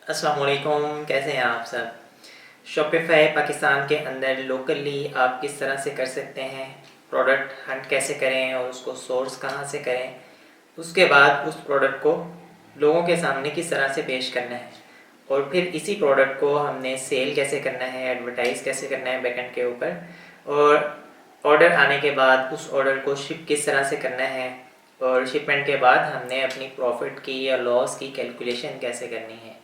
अस्सलाम वालेकुम, कैसे हैं आप सब। शॉपिफ़ाई पाकिस्तान के अंदर लोकली आप किस तरह से कर सकते हैं, प्रोडक्ट हंट कैसे करें और उसको सोर्स कहाँ से करें, उसके बाद उस प्रोडक्ट को लोगों के सामने किस तरह से पेश करना है और फिर इसी प्रोडक्ट को हमने सेल कैसे करना है, एडवर्टाइज़ कैसे करना है बैकएंड के ऊपर, और ऑर्डर आने के बाद उस ऑर्डर को शिप किस तरह से करना है, और शिपमेंट के बाद हमने अपनी प्रॉफिट की या लॉस की कैलकुलेशन कैसे करनी है।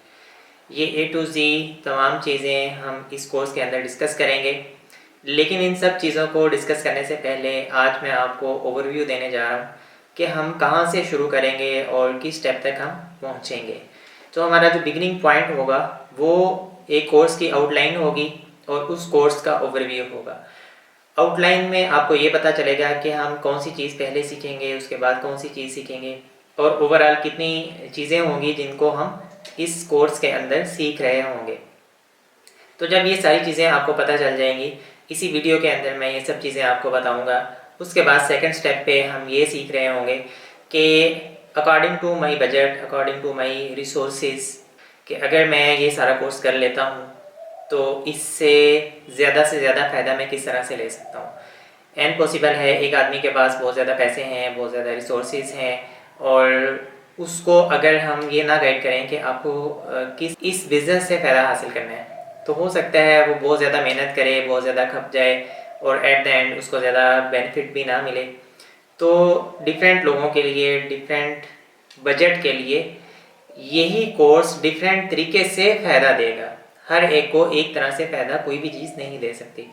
ये ए टू ज़ी तमाम चीज़ें हम इस कोर्स के अंदर डिस्कस करेंगे। लेकिन इन सब चीज़ों को डिस्कस करने से पहले आज मैं आपको ओवरव्यू देने जा रहा हूँ कि हम कहाँ से शुरू करेंगे और किस स्टेप तक हम पहुँचेंगे। तो हमारा जो बिगिनिंग पॉइंट होगा वो एक कोर्स की आउटलाइन होगी और उस कोर्स का ओवरव्यू होगा। आउटलाइन में आपको ये पता चलेगा कि हम कौन सी चीज़ पहले सीखेंगे, उसके बाद कौन सी चीज़ सीखेंगे, और ओवरऑल कितनी चीज़ें होंगी जिनको हम इस कोर्स के अंदर सीख रहे होंगे। तो जब ये सारी चीज़ें आपको पता चल जाएंगी, इसी वीडियो के अंदर मैं ये सब चीज़ें आपको बताऊंगा। उसके बाद सेकंड स्टेप पे हम ये सीख रहे होंगे कि according to my budget, according to my resources, कि अगर मैं ये सारा कोर्स कर लेता हूँ तो इससे ज़्यादा से ज़्यादा फ़ायदा मैं किस तरह से ले सकता हूँ। एंड पॉसिबल है एक आदमी के पास बहुत ज़्यादा पैसे हैं, बहुत ज़्यादा रिसोर्सेज हैं, और उसको अगर हम ये ना गाइड करें कि आपको किस इस बिज़नेस से फ़ायदा हासिल करना है, तो हो सकता है वो बहुत ज़्यादा मेहनत करे, बहुत ज़्यादा खप जाए और एट द एंड उसको ज़्यादा बेनिफिट भी ना मिले। तो डिफरेंट लोगों के लिए, डिफरेंट बजट के लिए यही कोर्स डिफरेंट तरीके से फ़ायदा देगा। हर एक को एक तरह से फ़ायदा कोई भी चीज़ नहीं दे सकती।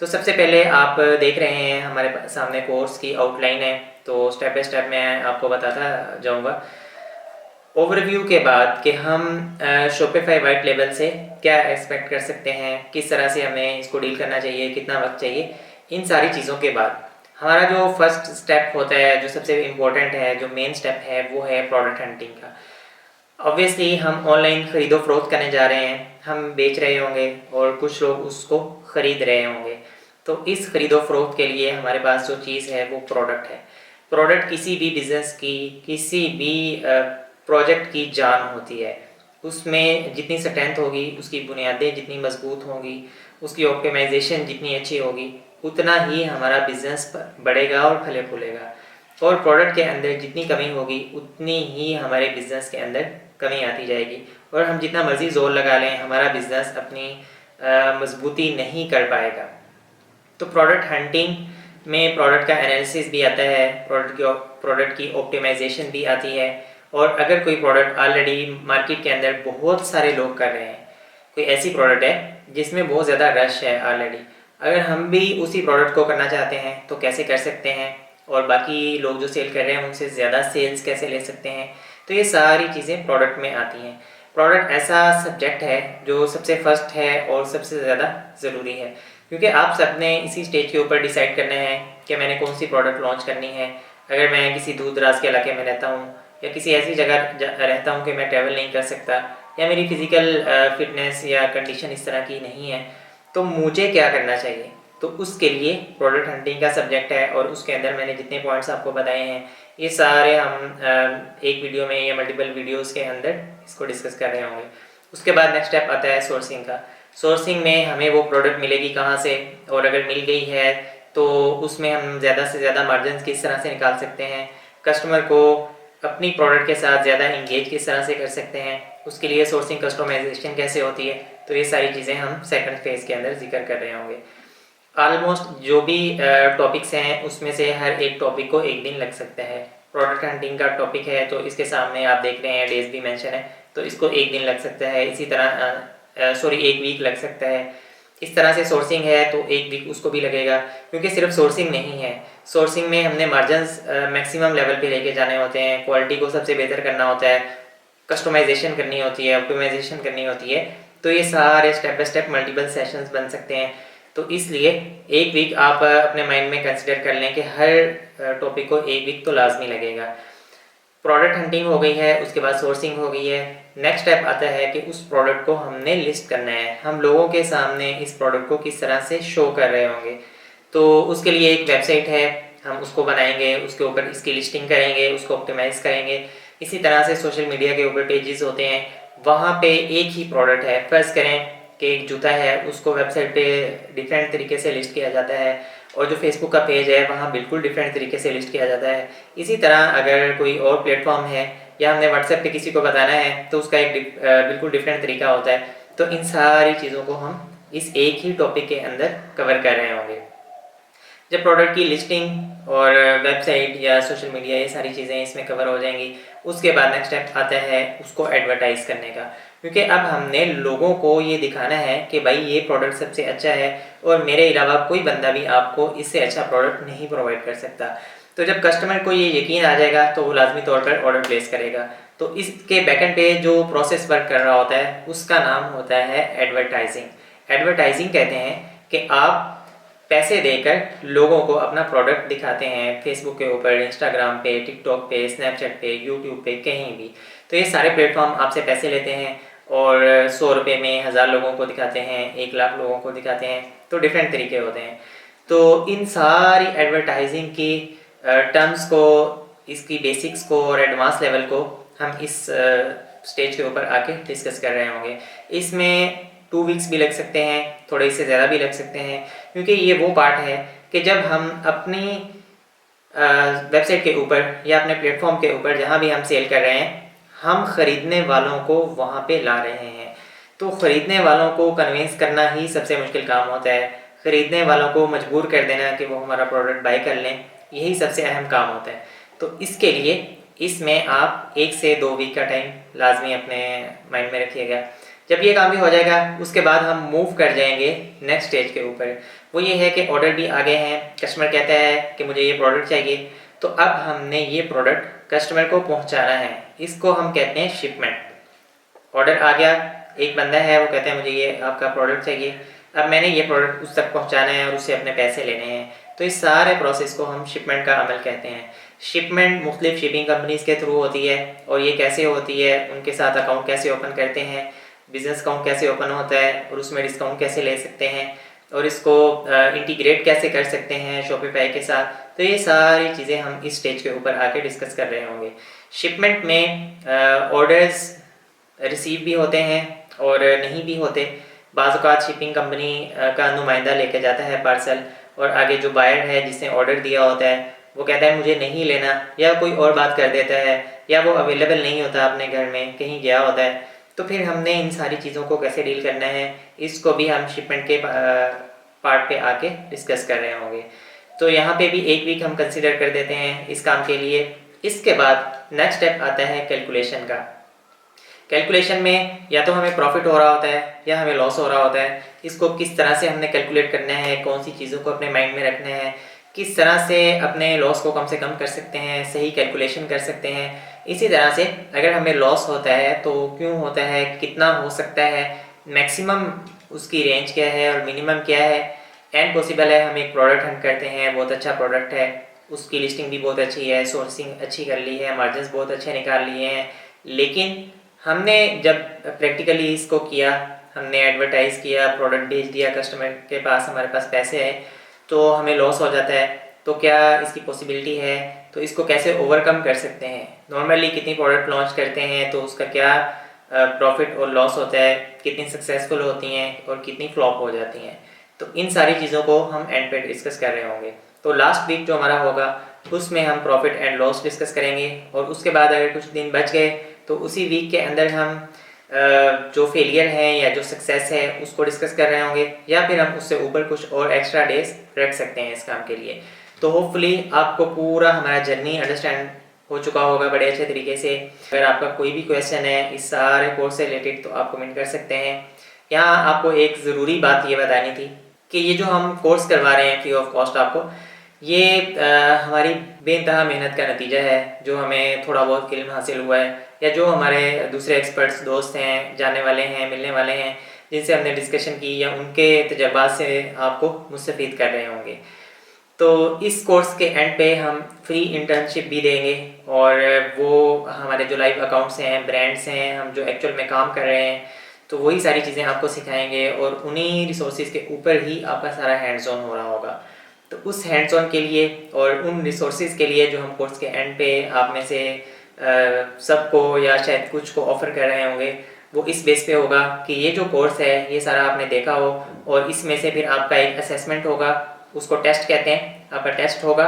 तो सबसे पहले आप देख रहे हैं हमारे सामने कोर्स की आउटलाइन है, तो स्टेप बाय स्टेप मैं आपको बताता जाऊंगा। ओवरव्यू के बाद कि हम शॉपिफाई वाइट लेबल से क्या एक्सपेक्ट कर सकते हैं, किस तरह से हमें इसको डील करना चाहिए, कितना वक्त चाहिए, इन सारी चीज़ों के बाद हमारा जो फर्स्ट स्टेप होता है, जो सबसे इम्पोर्टेंट है, जो मेन स्टेप है, वो है प्रोडक्ट हंटिंग का। ऑब्वियसली हम ऑनलाइन ख़रीदो फरोख्त करने जा रहे हैं, हम बेच रहे होंगे और कुछ लोग उसको ख़रीद रहे होंगे। तो इस ख़रीदो फरोख्त के लिए हमारे पास जो चीज़ है वो प्रोडक्ट है। प्रोडक्ट किसी भी बिज़नेस की, किसी भी प्रोजेक्ट की जान होती है। उसमें जितनी स्ट्रेंथ होगी, उसकी बुनियादें जितनी मजबूत होंगी, उसकी ऑप्टिमाइजेशन जितनी अच्छी होगी, उतना ही हमारा बिज़नेस बढ़ेगा और फले फूलेगा। और प्रोडक्ट के अंदर जितनी कमी होगी उतनी ही हमारे बिज़नेस के अंदर कमी आती जाएगी, और हम जितना मर्ज़ी ज़ोर लगा लें हमारा बिज़नेस अपनी मजबूती नहीं कर पाएगा। तो प्रोडक्ट हंटिंग में प्रोडक्ट का एनालिसिस भी आता है, प्रोडक्ट की ऑप्टिमाइजेशन भी आती है। और अगर कोई प्रोडक्ट ऑलरेडी मार्केट के अंदर बहुत सारे लोग कर रहे हैं, कोई ऐसी प्रोडक्ट है जिसमें बहुत ज़्यादा रश है ऑलरेडी, अगर हम भी उसी प्रोडक्ट को करना चाहते हैं तो कैसे कर सकते हैं, और बाकी लोग जो सेल कर रहे हैं उनसे ज़्यादा सेल्स कैसे ले सकते हैं। तो ये सारी चीज़ें प्रोडक्ट में आती हैं। प्रोडक्ट ऐसा सब्जेक्ट है जो सबसे फर्स्ट है और सबसे ज़्यादा ज़रूरी है, क्योंकि आप सब ने इसी स्टेज के ऊपर डिसाइड करना है कि मैंने कौन सी प्रोडक्ट लॉन्च करनी है। अगर मैं किसी दूर दराज के इलाके में रहता हूँ या किसी ऐसी जगह रहता हूँ कि मैं ट्रैवल नहीं कर सकता, या मेरी फ़िज़िकल फिटनेस या कंडीशन इस तरह की नहीं है, तो मुझे क्या करना चाहिए। तो उसके लिए प्रोडक्ट हंटिंग का सब्जेक्ट है, और उसके अंदर मैंने जितने पॉइंट्स आपको बताए हैं ये सारे हम एक वीडियो में या मल्टीपल वीडियोस के अंदर इसको डिस्कस कर रहे होंगे। उसके बाद नेक्स्ट स्टेप आता है सोर्सिंग का। सोर्सिंग में हमें वो प्रोडक्ट मिलेगी कहाँ से, और अगर मिल गई है तो उसमें हम ज़्यादा से ज़्यादा मार्जिन किस तरह से निकाल सकते हैं, कस्टमर को अपनी प्रोडक्ट के साथ ज़्यादा इंगेज किस तरह से कर सकते हैं, उसके लिए सोर्सिंग कस्टमाइजेशन कैसे होती है। तो ये सारी चीज़ें हम सेकंड फेज़ के अंदर जिक्र कर रहे होंगे। ऑलमोस्ट जो भी टॉपिक्स हैं उसमें से हर एक टॉपिक को एक दिन लग सकता है। प्रोडक्ट हंटिंग का टॉपिक है तो इसके सामने आप देख रहे हैं डेज भी मेंशन है, तो इसको एक दिन लग सकता है। इसी तरह एक वीक लग सकता है। इस तरह से सोर्सिंग है तो एक वीक उसको भी लगेगा, क्योंकि सिर्फ सोर्सिंग नहीं है, सोर्सिंग में हमने मार्जिन्स मैक्सिमम लेवल पे लेके जाने होते हैं, क्वालिटी को सबसे बेहतर करना होता है, कस्टमाइजेशन करनी होती है, ऑप्टिमाइजेशन करनी होती है। तो ये सारे step by step multiple sessions बन सकते हैं। तो इसलिए एक वीक आप अपने माइंड में कंसिडर कर लें कि हर टॉपिक को एक वीक तो लाजमी लगेगा। प्रोडक्ट हंटिंग हो गई है, उसके बाद सोर्सिंग हो गई है। नेक्स्ट स्टेप आता है कि उस प्रोडक्ट को हमने लिस्ट करना है, हम लोगों के सामने इस प्रोडक्ट को किस तरह से शो कर रहे होंगे। तो उसके लिए एक वेबसाइट है, हम उसको बनाएंगे, उसके ऊपर इसकी लिस्टिंग करेंगे, उसको ऑप्टिमाइज करेंगे। इसी तरह से सोशल मीडिया के ऊपर पेजेस होते हैं वहाँ पे एक ही प्रोडक्ट है, फ़र्ज़ करें कि एक जूता है, उसको वेबसाइट पे डिफरेंट तरीके से लिस्ट किया जाता है और जो फेसबुक का पेज है वहाँ बिल्कुल डिफरेंट तरीके से लिस्ट किया जाता है। इसी तरह अगर कोई और प्लेटफॉर्म है या हमने व्हाट्सएप पे किसी को बताना है तो उसका एक बिल्कुल डिफरेंट तरीका होता है। तो इन सारी चीज़ों को हम इस एक ही टॉपिक के अंदर कवर कर रहे होंगे। जब प्रोडक्ट की लिस्टिंग और वेबसाइट या सोशल मीडिया ये सारी चीज़ें इसमें कवर हो जाएंगी, उसके बाद नेक्स्ट स्टेप आता है उसको एडवर्टाइज़ करने का, क्योंकि अब हमने लोगों को ये दिखाना है कि भाई ये प्रोडक्ट सबसे अच्छा है और मेरे अलावा कोई बंदा भी आपको इससे अच्छा प्रोडक्ट नहीं प्रोवाइड कर सकता। तो जब कस्टमर को ये यकीन आ जाएगा तो वो लाजमी तौर पर ऑर्डर प्लेस करेगा। तो इसके बैकएंड पे जो प्रोसेस वर्क कर रहा होता है उसका नाम होता है एडवर्टाइजिंग। एडवर्टाइजिंग कहते हैं कि आप पैसे देकर लोगों को अपना प्रोडक्ट दिखाते हैं फेसबुक के ऊपर, इंस्टाग्राम पे, टिकटॉक पे, स्नैपचैट पे, यूट्यूब पे, कहीं भी। तो ये सारे प्लेटफॉर्म आपसे पैसे लेते हैं और 100 रुपये में 1000 लोगों को दिखाते हैं, 1 लाख लोगों को दिखाते हैं। तो डिफरेंट तरीके होते हैं। तो इन सारी एडवर्टाइजिंग की टर्म्स को, इसकी बेसिक्स को और एडवांस लेवल को हम इस स्टेज के ऊपर आके डिस्कस कर रहे होंगे। इसमें 2 वीक्स भी लग सकते हैं, थोड़े इससे ज़्यादा भी लग सकते हैं, क्योंकि ये वो पार्ट है कि जब हम अपनी वेबसाइट के ऊपर या अपने प्लेटफॉर्म के ऊपर जहाँ भी हम सेल कर रहे हैं, हम ख़रीदने वालों को वहाँ पे ला रहे हैं। तो ख़रीदने वालों को कन्विंस करना ही सबसे मुश्किल काम होता है। ख़रीदने वालों को मजबूर कर देना कि वो हमारा प्रोडक्ट बाय कर लें, यही सबसे अहम काम होता है। तो इसके लिए इसमें आप 1 से 2 वीक का टाइम लाजमी अपने माइंड में रखिएगा। जब ये काम भी हो जाएगा उसके बाद हम मूव कर जाएंगे नेक्स्ट स्टेज के ऊपर। वो ये है कि ऑर्डर भी आ गए हैं, कस्टमर कहता है कि मुझे ये प्रोडक्ट चाहिए, तो अब हमने ये प्रोडक्ट कस्टमर को पहुंचाना है। इसको हम कहते हैं शिपमेंट। ऑर्डर आ गया, एक बंदा है वो कहता है मुझे ये आपका प्रोडक्ट चाहिए, अब मैंने ये प्रोडक्ट उस तक पहुंचाना है और उससे अपने पैसे लेने हैं। तो इस सारे प्रोसेस को हम शिपमेंट का अमल कहते हैं। शिपमेंट मुख्तलिफ शिपिंग कंपनीज़ के थ्रू होती है और ये कैसे होती है, उनके साथ अकाउंट कैसे ओपन करते हैं, बिजनेस अकाउंट कैसे ओपन होता है और उसमें डिस्काउंट कैसे ले सकते हैं और इसको इंटीग्रेट कैसे कर सकते हैं शॉपिफाई के साथ। तो ये सारी चीज़ें हम इस स्टेज के ऊपर आके डिस्कस कर रहे होंगे। शिपमेंट में ऑर्डर्स रिसीव भी होते हैं और नहीं भी होते। बाज़ औक़ात शिपिंग कंपनी का नुमाइंदा लेके जाता है पार्सल और आगे जो बायर है जिसने ऑर्डर दिया होता है वो कहता है मुझे नहीं लेना, या कोई और बात कर देता है, या वो अवेलेबल नहीं होता अपने घर में, कहीं गया होता है। तो फिर हमने इन सारी चीज़ों को कैसे डील करना है, इसको भी हम शिपमेंट के पार्ट पे आके डिस्कस कर रहे होंगे। तो यहाँ पे भी 1 वीक हम कंसिडर कर देते हैं इस काम के लिए। इसके बाद नेक्स्ट स्टेप आता है कैलकुलेशन का। कैलकुलेशन में या तो हमें प्रॉफिट हो रहा होता है या हमें लॉस हो रहा होता है। इसको किस तरह से हमने कैलकुलेट करना है, कौन सी चीज़ों को अपने माइंड में रखना है, किस तरह से अपने लॉस को कम से कम कर सकते हैं, सही कैलकुलेशन कर सकते हैं। इसी तरह से अगर हमें लॉस होता है तो क्यों होता है, कितना हो सकता है, मैक्सिमम उसकी रेंज क्या है और मिनिमम क्या है। एंड पॉसिबल है हम एक प्रोडक्ट हंट करते हैं, बहुत अच्छा प्रोडक्ट है, उसकी लिस्टिंग भी बहुत अच्छी है, सोर्सिंग अच्छी कर ली है, मार्जिन बहुत अच्छे निकाल लिए हैं, लेकिन हमने जब प्रैक्टिकली इसको किया, हमने एडवर्टाइज़ किया, प्रोडक्ट भेज दिया कस्टमर के पास, हमारे पास पैसे आए, तो हमें लॉस हो जाता है। तो क्या इसकी पॉसिबिलिटी है, तो इसको कैसे ओवरकम कर सकते हैं। नॉर्मली कितनी प्रोडक्ट लॉन्च करते हैं तो उसका क्या प्रॉफिट और लॉस होता है, कितनी सक्सेसफुल होती हैं और कितनी फ्लॉप हो जाती हैं। तो इन सारी चीज़ों को हम एंड पे डिस्कस कर रहे होंगे। तो लास्ट वीक जो हमारा होगा उसमें हम प्रॉफिट एंड लॉस डिस्कस करेंगे और उसके बाद अगर कुछ दिन बच गए तो उसी वीक के अंदर हम जो फेलियर है या जो सक्सेस है उसको डिस्कस कर रहे होंगे, या फिर हम उससे ऊपर कुछ और एक्स्ट्रा डेज रख सकते हैं इस काम के लिए। तो होपफुली आपको पूरा हमारा जर्नी अंडरस्टैंड हो चुका होगा बड़े अच्छे तरीके से। अगर आपका कोई भी क्वेश्चन है इस सारे कोर्स से रिलेटेड तो आप कमेंट कर सकते हैं। यहाँ आपको एक ज़रूरी बात ये बतानी थी कि ये जो हम कोर्स करवा रहे हैं फ्री ऑफ कॉस्ट आपको, ये हमारी बेइंतहा मेहनत का नतीजा है, जो हमें थोड़ा बहुत इल्म हासिल हुआ है या जो हमारे दूसरे एक्सपर्ट्स दोस्त हैं, जानने वाले हैं, मिलने वाले हैं, जिनसे हमने डिस्कशन की या उनके तजर्बात से आपको मुस्तफ़ीद कर रहे होंगे। तो इस कोर्स के एंड पे हम फ्री इंटर्नशिप भी देंगे और वो हमारे जो लाइव अकाउंट्स हैं, ब्रांड्स हैं, हम जो एक्चुअल में काम कर रहे हैं, तो वही सारी चीज़ें आपको सिखाएंगे और उन्हीं रिसोर्सेज के ऊपर ही आपका सारा हैंड्स ऑन हो रहा होगा। तो उस हैंड्स ऑन के लिए और उन रिसोर्सेज के लिए जो हम कोर्स के एंड पे आप में से सबको या शायद कुछ को ऑफ़र कर रहे होंगे, वो इस बेस पे होगा कि ये जो कोर्स है ये सारा आपने देखा हो, और इसमें से फिर आपका एक असेसमेंट होगा, उसको टेस्ट कहते हैं, आपका टेस्ट होगा,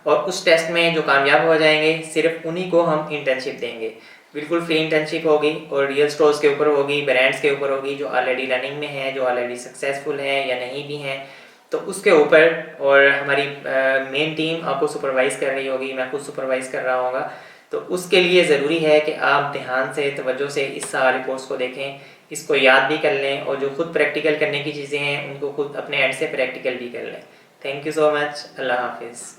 और उस टेस्ट में जो कामयाब हो जाएंगे सिर्फ उन्हीं को हम इंटर्नशिप देंगे। बिल्कुल फ्री इंटर्नशिप होगी और रियल स्टोर्स के ऊपर होगी, ब्रांड्स के ऊपर होगी, जो ऑलरेडी रनिंग में है, जो ऑलरेडी सक्सेसफुल हैं या नहीं भी हैं, तो उसके ऊपर। और हमारी मेन टीम आपको सुपरवाइज़ कर रही होगी, मैं खुद सुपरवाइज़ कर रहा होगा। तो उसके लिए ज़रूरी है कि आप ध्यान से, तवज्जो से इस सारे कोर्स को देखें, इसको याद भी कर लें, और जो खुद प्रैक्टिकल करने की चीज़ें हैं उनको खुद अपने एंड से प्रैक्टिकल भी कर लें। Thank you so much. अल्लाह हाफिज़।